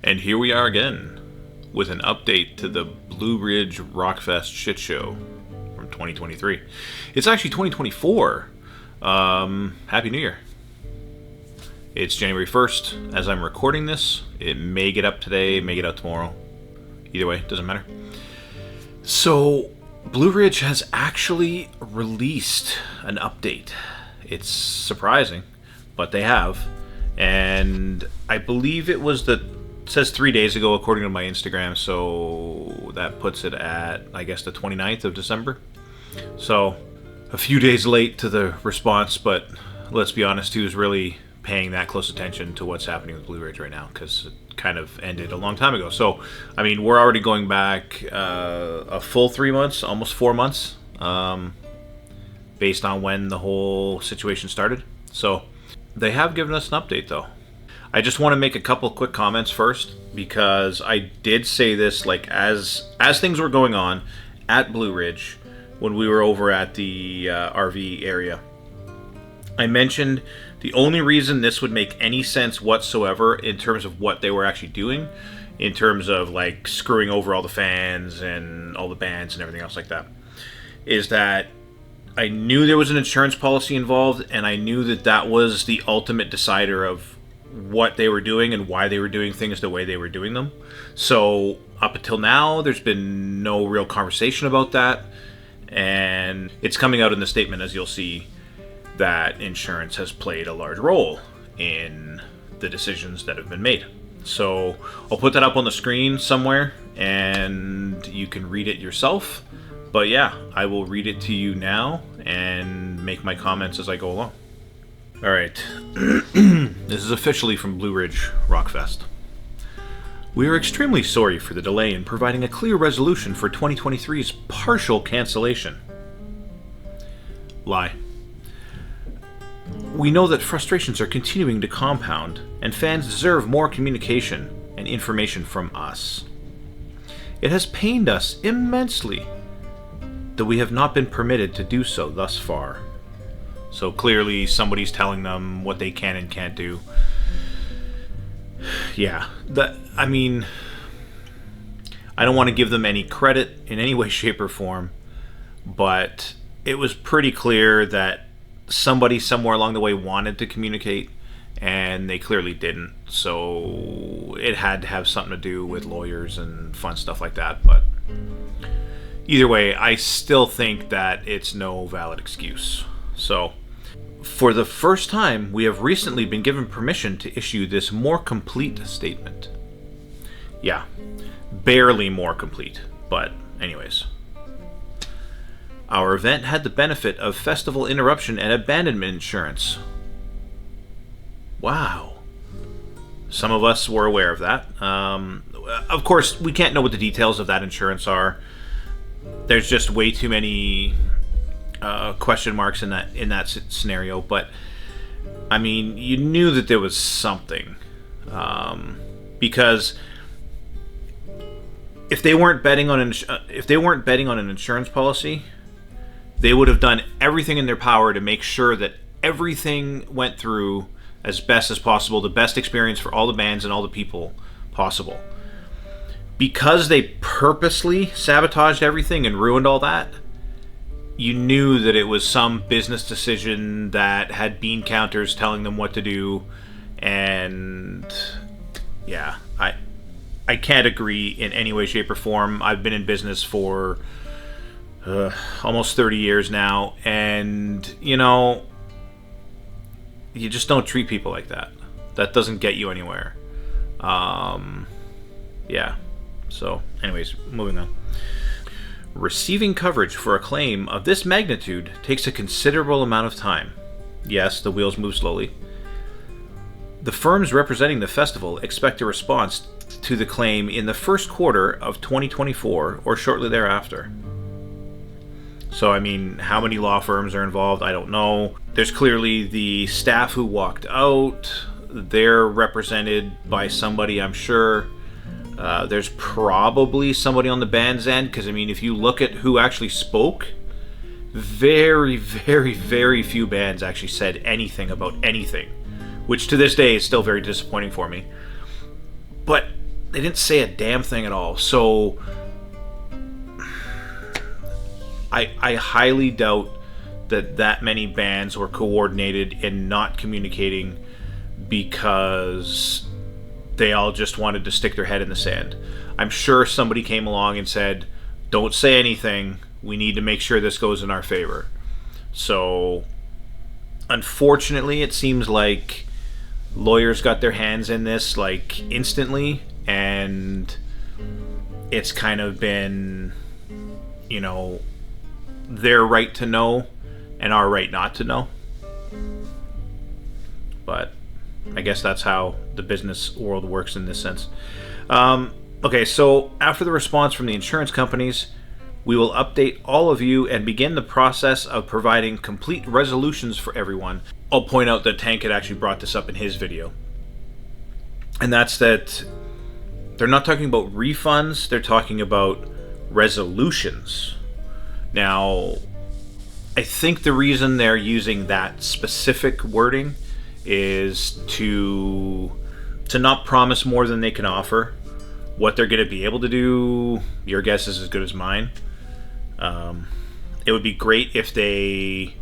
And here we are again with an update to the Blue Ridge Rockfest shit show from 2023. It's actually 2024. Happy New Year. It's January 1st as I'm recording this. It may get up today, may get out tomorrow. Either way, doesn't matter. So, Blue Ridge has actually released an update. It's surprising, but they have. And I believe it says 3 days ago according to my Instagram, so that puts it at, I guess, the 29th of December. So, a few days late to the response, but let's be honest, who's really paying that close attention to what's happening with Blue Ridge right now, because it kind of ended a long time ago. So, I mean, we're already going back a full 3 months, almost 4 months, based on when the whole situation started. So, they have given us an update, though. I just want to make a couple quick comments first, because I did say this like as things were going on at Blue Ridge when we were over at the RV area. I mentioned the only reason this would make any sense whatsoever in terms of what they were actually doing, in terms of like screwing over all the fans and all the bands and everything else like that, is that I knew there was an insurance policy involved, and I knew that that was the ultimate decider of what they were doing and why they were doing things the way they were doing them. So up until now, there's been no real conversation about that, and it's coming out in the statement, as you'll see, that insurance has played a large role in the decisions that have been made. So I'll put that up on the screen somewhere and you can read it yourself. But yeah, I will read it to you now and make my comments as I go along. Alright, this is officially from Blue Ridge Rockfest. We are extremely sorry for the delay in providing a clear resolution for 2023's partial cancellation. Lie. We know that frustrations are continuing to compound, and fans deserve more communication and information from us. It has pained us immensely that we have not been permitted to do so thus far. So clearly somebody's telling them what they can and can't do. Yeah, I don't want to give them any credit in any way, shape, or form, but it was pretty clear that somebody somewhere along the way wanted to communicate, and they clearly didn't. So it had to have something to do with lawyers and fun stuff like that. But either way, I still think that it's no valid excuse. So, for the first time, we have recently been given permission to issue this more complete statement. Yeah, barely more complete, but anyways. Our event had the benefit of festival interruption and abandonment insurance. Wow. Some of us were aware of that. Of course, we can't know what the details of that insurance are. There's just way too many question marks in that scenario. But I mean, you knew that there was something, because if they weren't betting on an insurance policy, they would have done everything in their power to make sure that everything went through as best as possible, the best experience for all the bands and all the people possible. Because they purposely sabotaged everything and ruined all that, you knew that it was some business decision that had bean counters telling them what to do. And yeah, I can't agree in any way, shape, or form. I've been in business for almost 30 years now, and you just don't treat people like that. That doesn't get you anywhere. Yeah. So, anyways, moving on. Receiving coverage for a claim of this magnitude takes a considerable amount of time. Yes, the wheels move slowly. The firms representing the festival expect a response to the claim in the first quarter of 2024 or shortly thereafter. So, I mean, how many law firms are involved? I don't know. There's clearly the staff who walked out. They're represented by somebody, I'm sure. There's probably somebody on the band's end, because, I mean, if you look at who actually spoke, very, very, very few bands actually said anything about anything, which to this day is still very disappointing for me. But they didn't say a damn thing at all. So I highly doubt that many bands were coordinated in not communicating because they all just wanted to stick their head in the sand. I'm sure somebody came along and said, don't say anything, we need to make sure this goes in our favor. So unfortunately, it seems like lawyers got their hands in this like instantly, and it's kind of been, you know, their right to know and our right not to know. But I guess that's how the business world works in this sense. Okay, so after the response from the insurance companies, we will update all of you and begin the process of providing complete resolutions for everyone. I'll point out that Tank had actually brought this up in his video. And that's that they're not talking about refunds, they're talking about resolutions. Now, I think the reason they're using that specific wording is to not promise more than they can offer. What they're going to be able to do, your guess is as good as mine. It would be great if they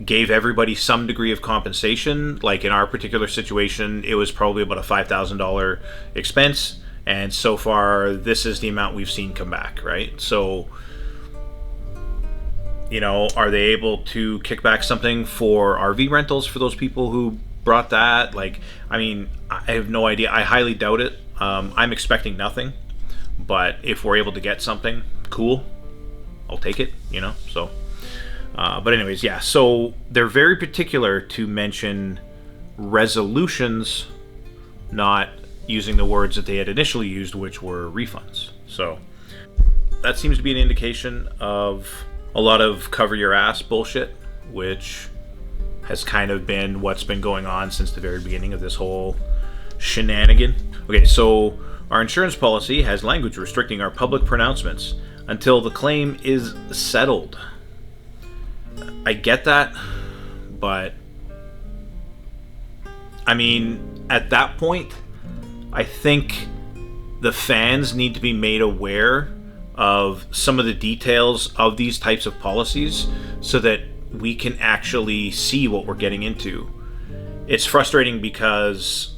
gave everybody some degree of compensation. Like in our particular situation, it was probably about a $5,000 expense, and so far this is the amount we've seen come back, right? So, you know, are they able to kick back something for RV rentals for those people who brought that? Like, I mean, I have no idea. I highly doubt it. I'm expecting nothing, but if we're able to get something, cool. I'll take it, you know, so. But anyways, yeah, so they're very particular to mention resolutions, not using the words that they had initially used, which were refunds. So that seems to be an indication of a lot of cover your ass bullshit, which has kind of been what's been going on since the very beginning of this whole shenanigan. Okay, so our insurance policy has language restricting our public pronouncements until the claim is settled. I get that, but I mean, at that point, I think the fans need to be made aware of some of the details of these types of policies so that we can actually see what we're getting into. It's frustrating because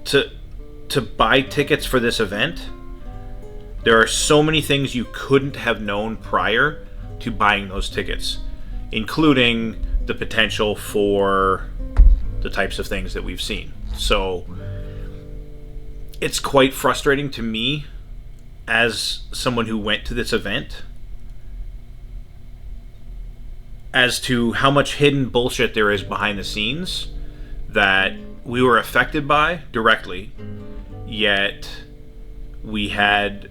to buy tickets for this event, there are so many things you couldn't have known prior to buying those tickets, including the potential for the types of things that we've seen. So it's quite frustrating to me as someone who went to this event as to how much hidden bullshit there is behind the scenes that we were affected by directly, yet we had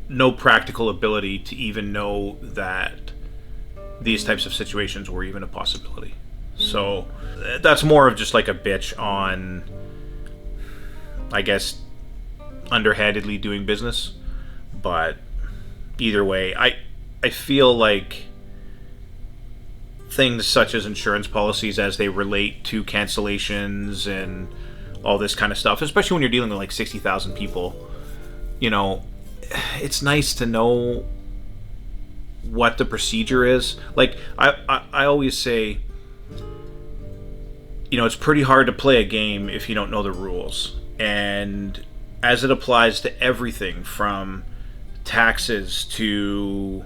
no practical ability to even know that these types of situations were even a possibility. So that's more of just like a bitch on, I guess, underhandedly doing business. But either way, I feel like things such as insurance policies as they relate to cancellations and all this kind of stuff, especially when you're dealing with like 60,000 people, you know, it's nice to know what the procedure is. Like I always say, you know, it's pretty hard to play a game if you don't know the rules. And as it applies to everything from taxes to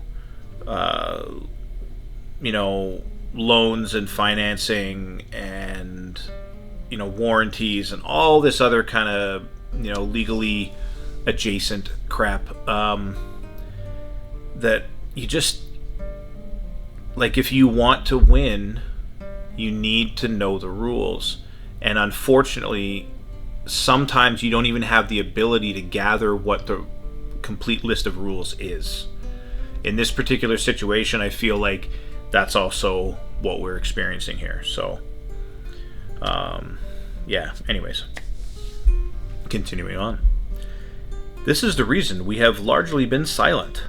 you know, loans and financing and, you know, warranties and all this other kind of, you know, legally adjacent crap, that you just, like, if you want to win, you need to know the rules. And unfortunately, sometimes you don't even have the ability to gather what the complete list of rules is. In this particular situation, I feel like that's also what we're experiencing here. So, yeah, anyways, continuing on. This is the reason we have largely been silent.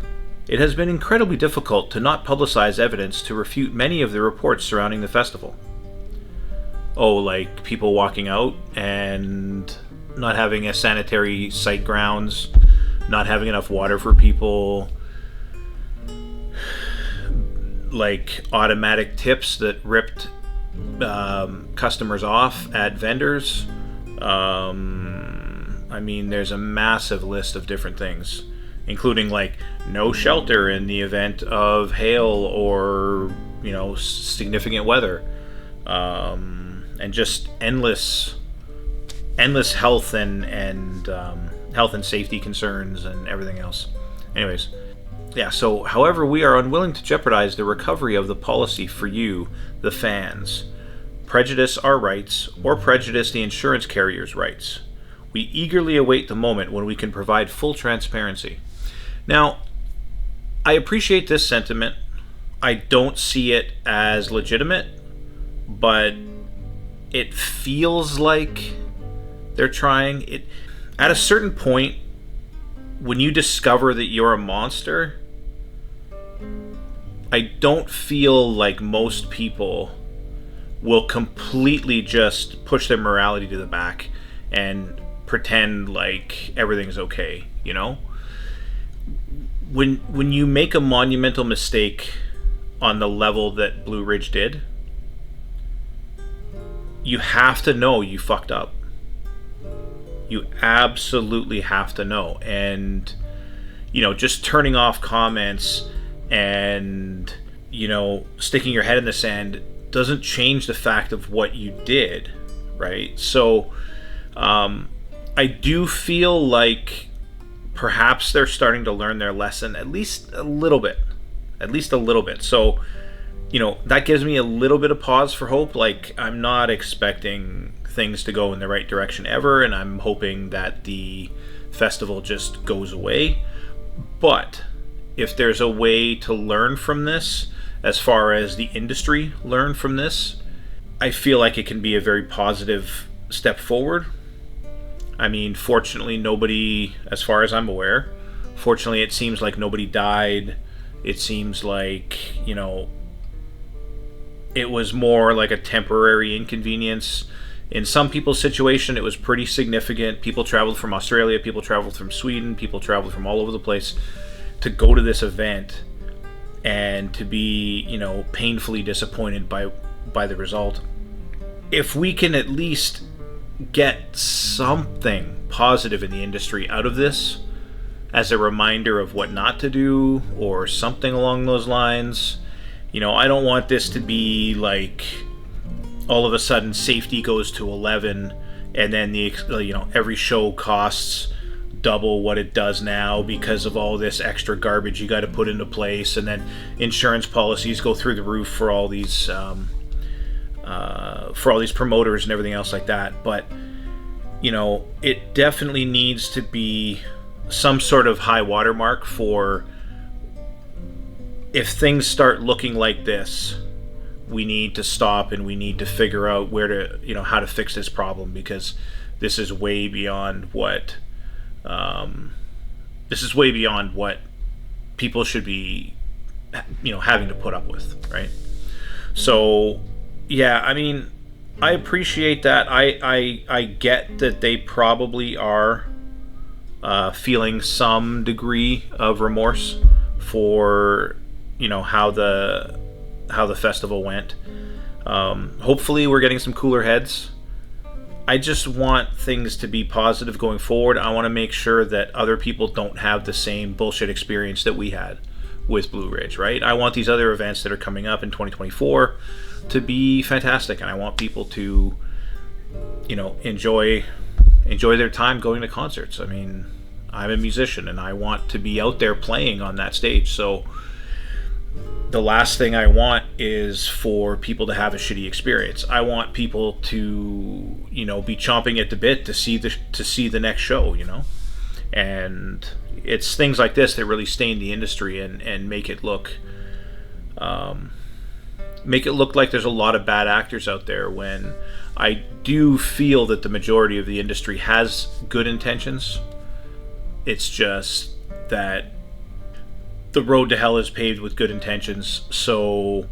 It has been incredibly difficult to not publicize evidence to refute many of the reports surrounding the festival. Oh, like people walking out and not having a sanitary site grounds, not having enough water for people, like automatic tips that ripped customers off at vendors. I mean, there's a massive list of different things, including like no shelter in the event of hail or, you know, significant weather, and just endless health and health and safety concerns and everything else. Anyways, yeah, so however, we are unwilling to jeopardize the recovery of the policy for you, the fans, prejudice our rights, or prejudice the insurance carrier's rights. We eagerly await the moment when we can provide full transparency. Now, I appreciate this sentiment. I don't see it as legitimate, but it feels like they're trying. At a certain point, when you discover that you're a monster, I don't feel like most people will completely just push their morality to the back and pretend like everything's okay, you know? When you make a monumental mistake on the level that Blue Ridge did, you have to know you fucked up. You absolutely have to know. And, you know, just turning off comments and, you know, sticking your head in the sand doesn't change the fact of what you did, right? So, I do feel like perhaps they're starting to learn their lesson at least a little bit. So, you know, that gives me a little bit of pause for hope. Like, I'm not expecting things to go in the right direction ever, and I'm hoping that the festival just goes away. But if there's a way to learn from this, as far as the industry learn from this, I feel like it can be a very positive step forward. I mean, fortunately, nobody, as far as I'm aware, fortunately, it seems like nobody died. It seems like, you know, it was more like a temporary inconvenience. In some people's situation, it was pretty significant. People traveled from Australia, people traveled from Sweden, people traveled from all over the place to go to this event and to be, you know, painfully disappointed by the result. If we can at least get something positive in the industry out of this as a reminder of what not to do or something along those lines, you know, I don't want this to be like all of a sudden safety goes to 11 and then every show costs double what it does now because of all this extra garbage you got to put into place, and then insurance policies go through the roof for all these promoters and everything else like that. But, you know, it definitely needs to be some sort of high watermark for, if things start looking like this, we need to stop and we need to figure out how to fix this problem, because this is way beyond what people should be, you know, having to put up with, right? So, yeah, I mean, I appreciate that. I get that they probably are feeling some degree of remorse for, you know, how the festival went. Hopefully we're getting some cooler heads. I just want things to be positive going forward. I want to make sure that other people don't have the same bullshit experience that we had with Blue Ridge, right? I want these other events that are coming up in 2024 to be fantastic, and I want people to, you know, enjoy their time going to concerts. I mean, I'm a musician and I want to be out there playing on that stage. So the last thing I want is for people to have a shitty experience. I want people to, you know, be chomping at the bit to see the next show, you know. And it's things like this that really stain the industry and make it look like there's a lot of bad actors out there, when I do feel that the majority of the industry has good intentions. It's just that the road to hell is paved with good intentions, so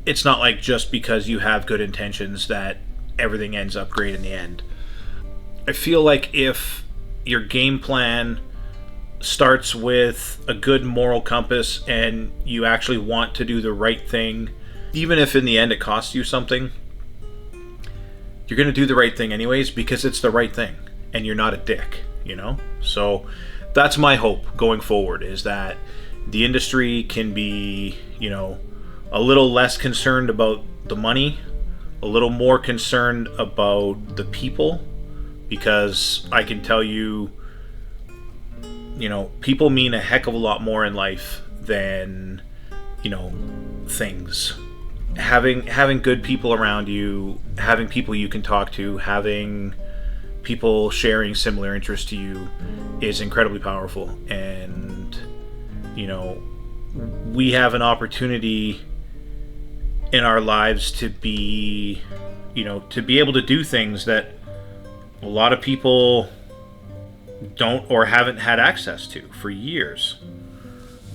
it's not like just because you have good intentions that everything ends up great in the end. I feel like if your game plan starts with a good moral compass and you actually want to do the right thing, even if in the end it costs you something, you're going to do the right thing anyways because it's the right thing and you're not a dick, you know? So that's my hope going forward, is that the industry can be, you know, a little less concerned about the money, a little more concerned about the people, because I can tell you, you know, people mean a heck of a lot more in life than, you know, things. Having good people around you, having people you can talk to, having people sharing similar interests to you is incredibly powerful. And, you know, we have an opportunity in our lives to be, you know, to be able to do things that a lot of people don't or haven't had access to for years,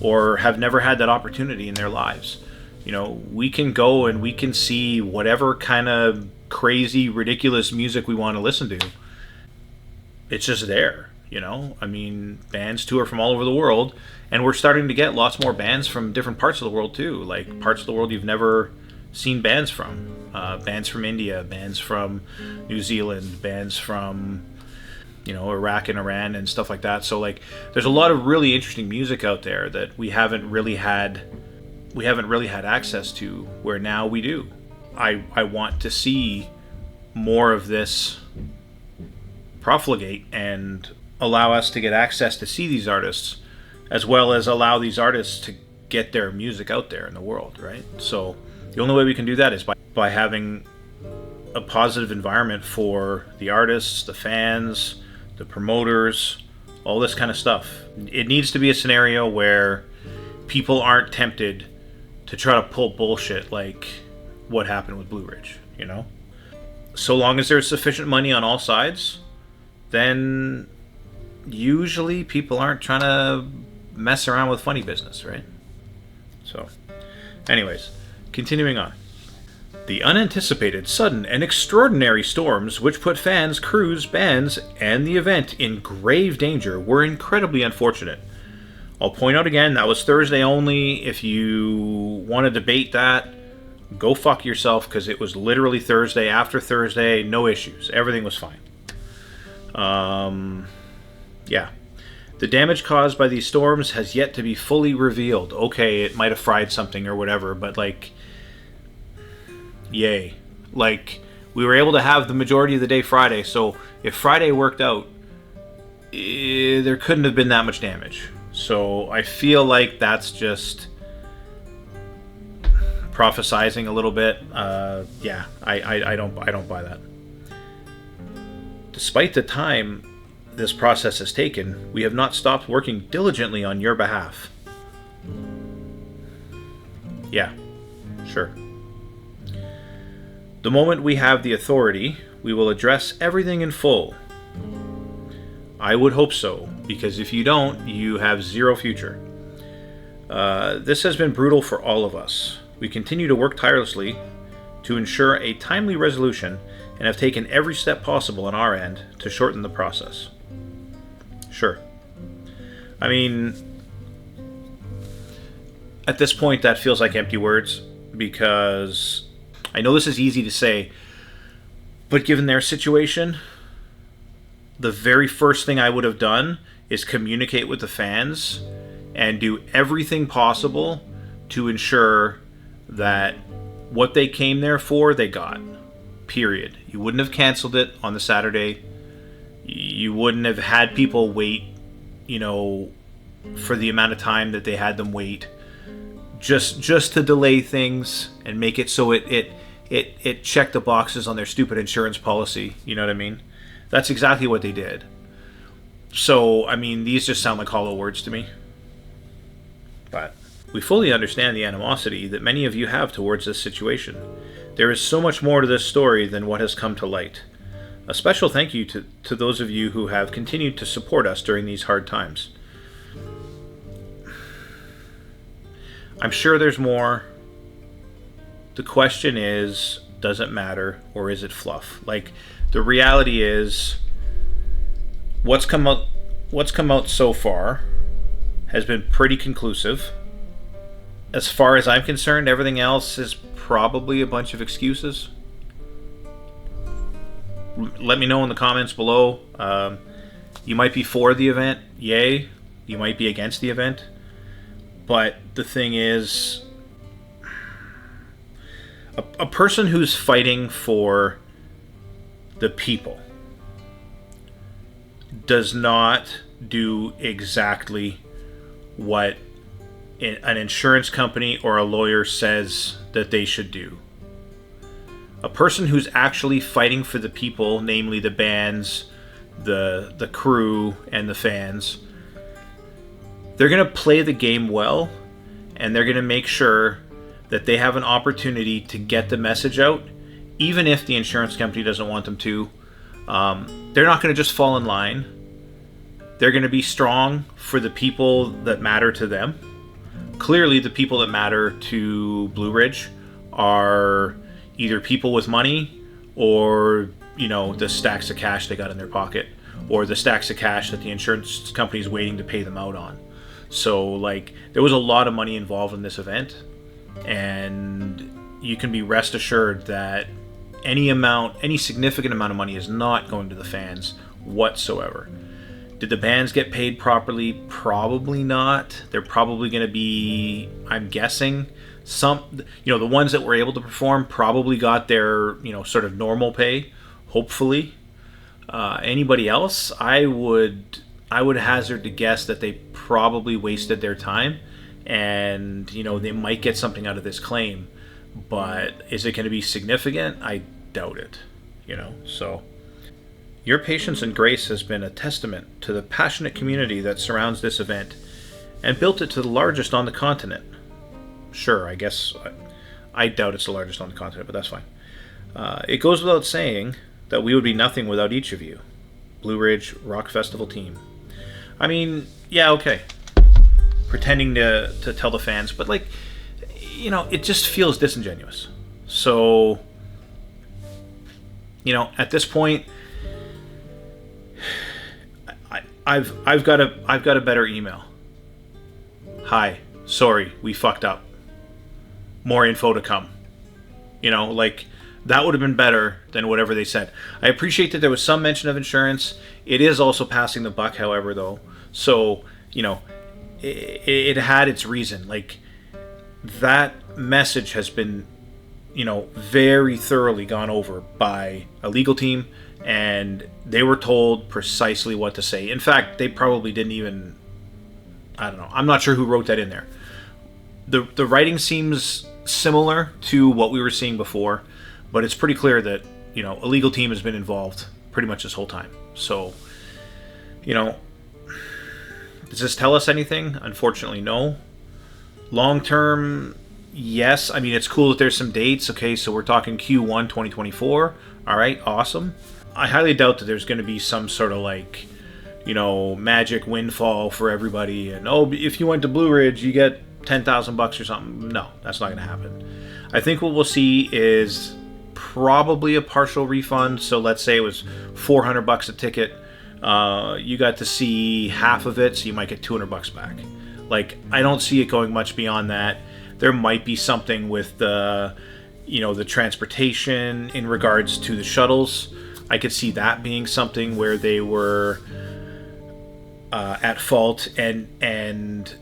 or have never had that opportunity in their lives. You know, we can go and we can see whatever kind of crazy, ridiculous music we want to listen to. It's just there, you know? I mean, bands tour from all over the world, and we're starting to get lots more bands from different parts of the world too, like parts of the world you've never seen bands from. Bands from India, bands from New Zealand, bands from, you know, Iraq and Iran and stuff like that. So like, there's a lot of really interesting music out there that we haven't really had access to, where now we do. I want to see more of this profligate and allow us to get access to see these artists, as well as allow these artists to get their music out there in the world, right? So the only way we can do that is by having a positive environment for the artists, the fans, the promoters, all this kind of stuff. It needs to be a scenario where people aren't tempted to try to pull bullshit like what happened with Blue Ridge, you know? So long as there's sufficient money on all sides, then usually people aren't trying to mess around with funny business, right? So, anyways, continuing on. The unanticipated, sudden, and extraordinary storms which put fans, crews, bands, and the event in grave danger were incredibly unfortunate. I'll point out again, that was Thursday only. If you want to debate that, go fuck yourself, because it was literally Thursday after Thursday, no issues. Everything was fine. Yeah. The damage caused by these storms has yet to be fully revealed. Okay, it might have fried something or whatever, but like, yay. Like, we were able to have the majority of the day Friday, so if Friday worked out, there couldn't have been that much damage. So I feel like that's just prophesizing a little bit. Yeah, I don't buy that. Despite the time this process has taken, we have not stopped working diligently on your behalf. Yeah, sure. The moment we have the authority, we will address everything in full. I would hope so, because if you don't, you have zero future. This has been brutal for all of us. We continue to work tirelessly to ensure a timely resolution and have taken every step possible on our end to shorten the process. Sure. I mean, at this point that feels like empty words, because I know this is easy to say, but given their situation, the very first thing I would have done is communicate with the fans and do everything possible to ensure that what they came there for, they got. Period. You wouldn't have canceled it on the Saturday. You wouldn't have had people wait, you know, for the amount of time that they had them wait. Just to delay things and make it so it checked the boxes on their stupid insurance policy. You know what I mean? That's exactly what they did. So, I mean, these just sound like hollow words to me. But we fully understand the animosity that many of you have towards this situation. There is so much more to this story than what has come to light. A special thank you to those of you who have continued to support us during these hard times. I'm sure there's more. The question is, does it matter, or is it fluff? Like, the reality is, what's come out what's come out so far has been pretty conclusive. As far as I'm concerned, everything else is probably a bunch of excuses. Let me know in the comments below. You might be for the event, yay. You might be against the event. But the thing is, a person who's fighting for the people does not do exactly what an insurance company or a lawyer says that they should do. A person who's actually fighting for the people, namely the bands, the crew, and the fans, they're going to play the game well, and they're going to make sure that they have an opportunity to get the message out, even if the insurance company doesn't want them to. They're not going to just fall in line. They're going to be strong for the people that matter to them. Clearly, the people that matter to Blue Ridge are either people with money or, the stacks of cash they got in their pocket, or the stacks of cash that the insurance company is waiting to pay them out on. So, there was a lot of money involved in this event, and you can be rest assured that any significant amount of money is not going to the fans whatsoever. Did the bands get paid properly? Probably not. They're probably going to be, I'm guessing, the ones that were able to perform probably got their, sort of normal pay, hopefully. Anybody else, I would hazard to guess that they probably wasted their time, and, they might get something out of this claim. But is it going to be significant? I doubt it, so... Your patience and grace has been a testament to the passionate community that surrounds this event and built it to the largest on the continent. Sure, I guess I doubt it's the largest on the continent, but that's fine. It goes without saying that we would be nothing without each of you. Blue Ridge Rock Festival team. I mean, yeah, okay. Pretending to tell the fans, but it just feels disingenuous. So, at this point, I've got a better email. Hi, sorry, we fucked up. More info to come. That would have been better than whatever they said. I appreciate that there was some mention of insurance. It is also passing the buck, however, though. So, it had its reason. That message has been, very thoroughly gone over by a legal team, and they were told precisely what to say. In fact, they probably didn't even... I don't know. I'm not sure who wrote that in there. The writing seems similar to what we were seeing before, but it's pretty clear that, a legal team has been involved pretty much this whole time. So, does this tell us anything? Unfortunately, no. Long term, yes. I mean, it's cool that there's some dates. Okay, so we're talking Q1 2024. All right, awesome. I highly doubt that there's going to be some sort of magic windfall for everybody. And, if you went to Blue Ridge, you get $10,000 or something. No, that's not going to happen. I think what we'll see is probably a partial refund. So let's say it was $400 a ticket. You got to see half of it, so you might get $200 back. I don't see it going much beyond that. There might be something with the transportation in regards to the shuttles. I could see that being something where they were at fault, and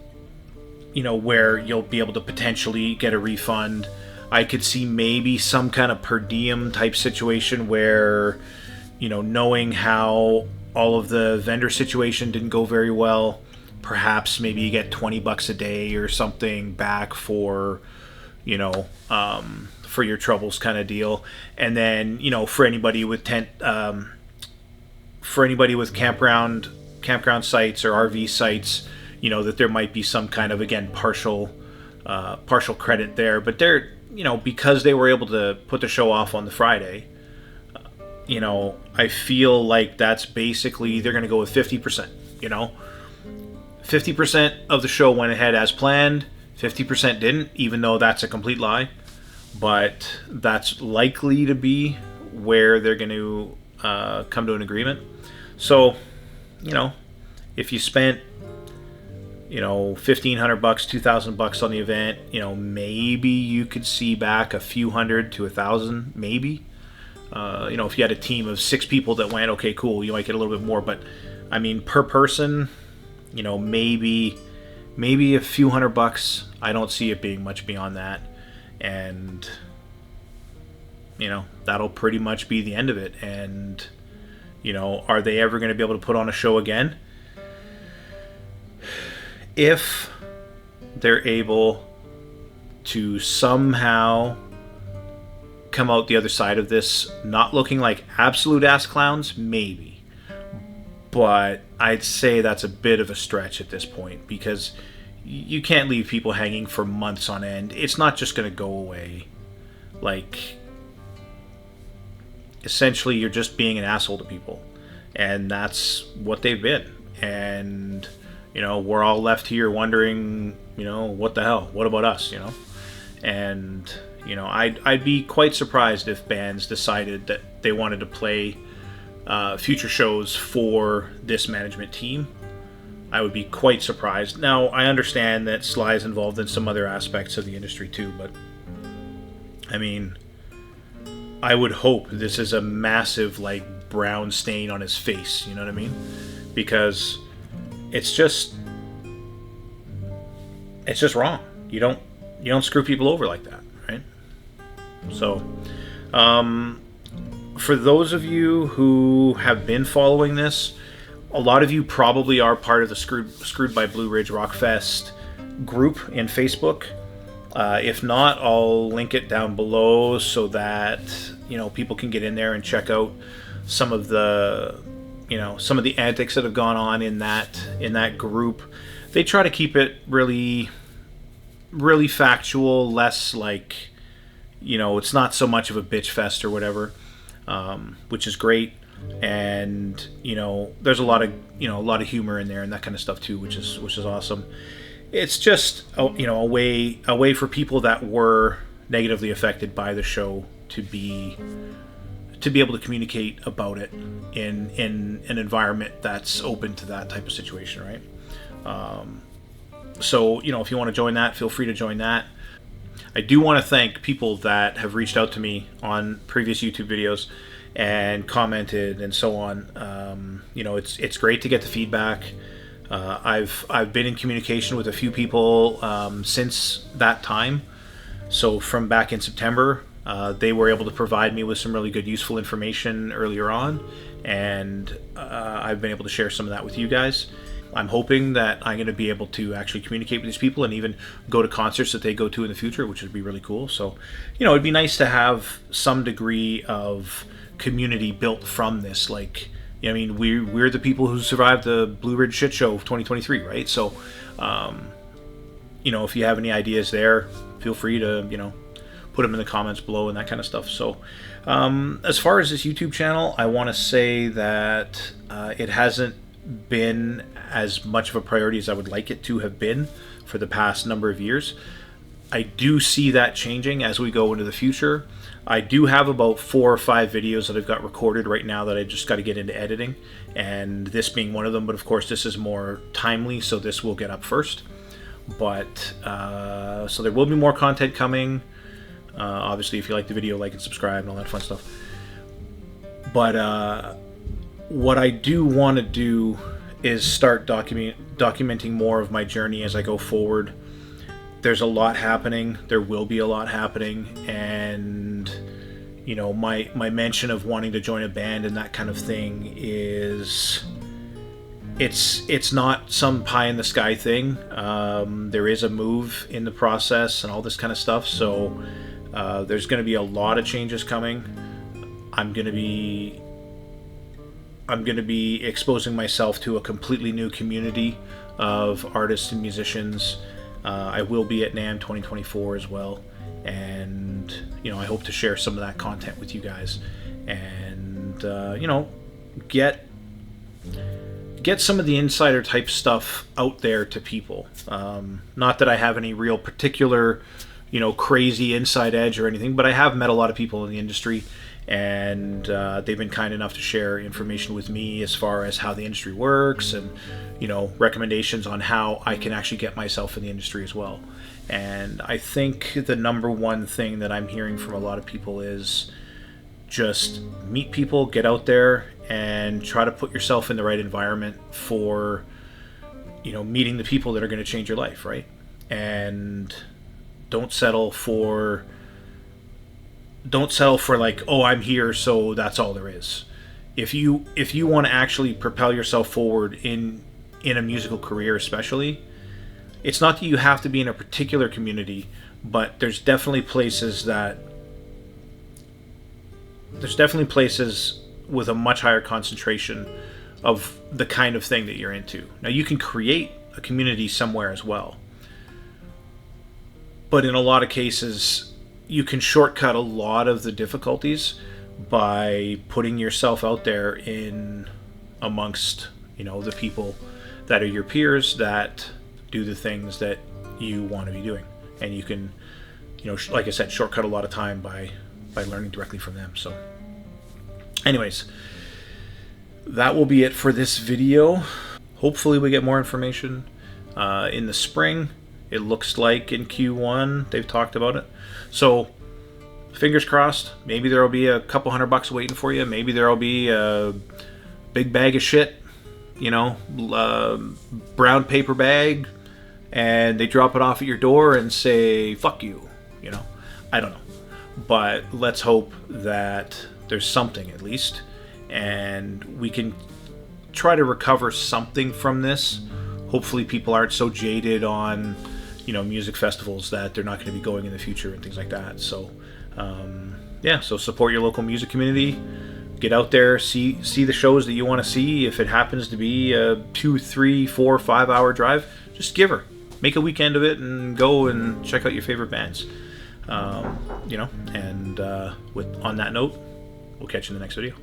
where you'll be able to potentially get a refund. I could see maybe some kind of per diem type situation where, knowing how all of the vendor situation didn't go very well, perhaps maybe you get $20 a day or something back for, for your troubles kind of deal. And then, for anybody with campground sites or RV sites, that there might be some kind of, again, partial credit there. But they're, because they were able to put the show off on the Friday, I feel like that's basically, they're going to go with 50%, 50% of the show went ahead as planned, 50% didn't, even though that's a complete lie. But that's likely to be where they're going to come to an agreement. So, you know, if you spent, you know, $1,500, $2,000 on the event, you know, maybe you could see back a few hundred to $1,000, maybe. You know, if you had a team of 6 people that went, okay, cool, you might get a little bit more. But I mean, per person, you know, maybe a few $100. I don't see it being much beyond that. And, you know, that'll pretty much be the end of it. And, you know, are they ever going to be able to put on a show again? If they're able to somehow come out the other side of this not looking like absolute ass clowns, maybe. But I'd say that's a bit of a stretch at this point, because you can't leave people hanging for months on end. It's not just going to go away. Like, essentially, you're just being an asshole to people. And that's what they've been. And, you know, we're all left here wondering, you know, what the hell? What about us, you know? And, you know, I'd be quite surprised if bands decided that they wanted to play future shows for this management team. I would be quite surprised. Now, I understand that Sly is involved in some other aspects of the industry too, but I mean, I would hope this is a massive, like, brown stain on his face, you know what I mean? Because it's just wrong. You don't screw people over like that, right? So, for those of you who have been following this, a lot of you probably are part of the Screwed by Blue Ridge Rockfest group in Facebook. If not, I'll link it down below so that, you know, people can get in there and check out some of the antics that have gone on in that group. They try to keep it really, really factual, less like, you know, it's not so much of a bitch fest or whatever, which is great. And, you know, there's a lot of humor in there and that kind of stuff too, which is awesome. It's just, you know, a way for people that were negatively affected by the show to be able to communicate about it in an environment that's open to that type of situation, right? So, you know, if you want to join that, feel free to join that. I do want to thank people that have reached out to me on previous YouTube videos and commented and so on. You know, it's great to get the feedback. I've been in communication with a few people since that time. So from back in September, they were able to provide me with some really good, useful information earlier on, and I've been able to share some of that with you guys. I'm hoping that I'm going to be able to actually communicate with these people and even go to concerts that they go to in the future, which would be really cool. So, you know, it'd be nice to have some degree of community built from this. Like, you know, I mean, we're the people who survived the Blue Ridge shit show of 2023, right? So, you know, if you have any ideas there, feel free to, you know, put them in the comments below and that kind of stuff. So, as far as this YouTube channel, I want to say that it hasn't been as much of a priority as I would like it to have been for the past number of years. I do see that changing as we go into the future. I do have about 4 or 5 videos that I've got recorded right now that I just got to get into editing, and this being one of them. But of course, this is more timely, so this will get up first. But so there will be more content coming. Obviously, if you like the video, like and subscribe and all that fun stuff. But what I do want to do is start documenting more of my journey as I go forward. There's a lot happening. There will be a lot happening, and you know, my mention of wanting to join a band and that kind of thing is it's not some pie in the sky thing. There is a move in the process and all this kind of stuff. So there's going to be a lot of changes coming. I'm going to be exposing myself to a completely new community of artists and musicians. I will be at NAMM 2024 as well, and you know, I hope to share some of that content with you guys, and you know, get some of the insider type stuff out there to people. Not that I have any real particular, you know, crazy inside edge or anything, but I have met a lot of people in the industry, and they've been kind enough to share information with me as far as how the industry works, and recommendations on how I can actually get myself in the industry as well. And I think the number one thing that I'm hearing from a lot of people is just meet people, get out there, and try to put yourself in the right environment for meeting the people that are going to change your life, right? And don't settle for like, oh, I'm here, so that's all there is. If you want to actually propel yourself forward in a musical career, especially, it's not that you have to be in a particular community, but there's definitely places with a much higher concentration of the kind of thing that you're into. Now, you can create a community somewhere as well, but in a lot of cases, you can shortcut a lot of the difficulties by putting yourself out there in amongst the people that are your peers that do the things that you want to be doing, and you can like I said, shortcut a lot of time by learning directly from them. So anyways, that will be it for this video. Hopefully we get more information in the spring. It looks like in Q1 they've talked about it, so fingers crossed. Maybe there'll be a couple $100 waiting for you. Maybe there'll be a big bag of shit, brown paper bag, and they drop it off at your door and say fuck you. I don't know, but let's hope that there's something at least, and we can try to recover something from this. Hopefully people aren't so jaded on music festivals that they're not going to be going in the future and things like that. So so support your local music community, get out there, see the shows that you want to see. If it happens to be a 2, 3, 4, 5 hour drive, just make a weekend of it and go and check out your favorite bands. On that note, we'll catch you in the next video.